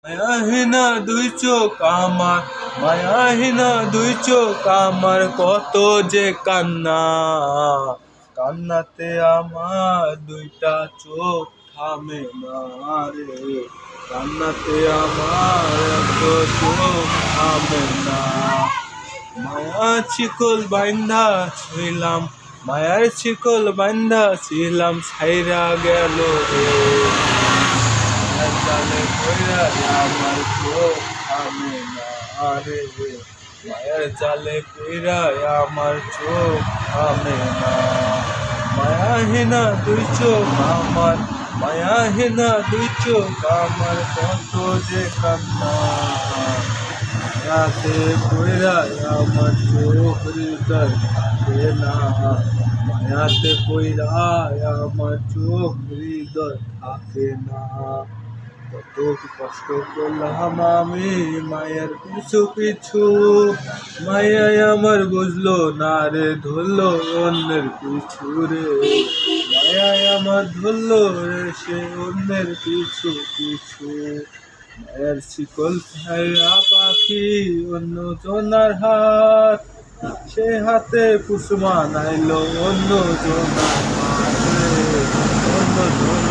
মায়াহীনা দুই চোখ আমার, মায়াহীনা দুই চোখ আমার, কত যে কান্না। কান্নাতে আমার দুইটা চোখ থামে না রে, কান্নাতে আমার এত চোখ থামে না। মায়ার শিকল বাইন্ধা ছিলাম, মায়ার শিকল বাইন্ধা ছিলাম, ছাইরা গেল রে। মায়ার জালে কইরা আমার চোখ থামে না রে, মায়ার জালে কইরা আমার চোখ থামে না। মায়াহীনা দুই চোখ আমার, মায়াহীনা দুই চোখ আমার, কত যে কান্না। মায়াতে কইরা আমার চোখ হৃদয় থাকে না, মায়াতে কইরা আমার চোখ হৃদয় থাকে না। কত কষ্ট করলাম আমি মায়ের পিছু পিছু, মায়াই আমার বুঝলো না রে, ধরলো অন্যের পিছু রে। মায়াই আমার ধরলো রে, সে অন্যের পিছু পিছু। মায়ের শিকল ছাইরা পাখি অন্য জনার হাত, সে হাতে কুসুমা নাইলো অন্য জনার হাত রে, অন্য জনার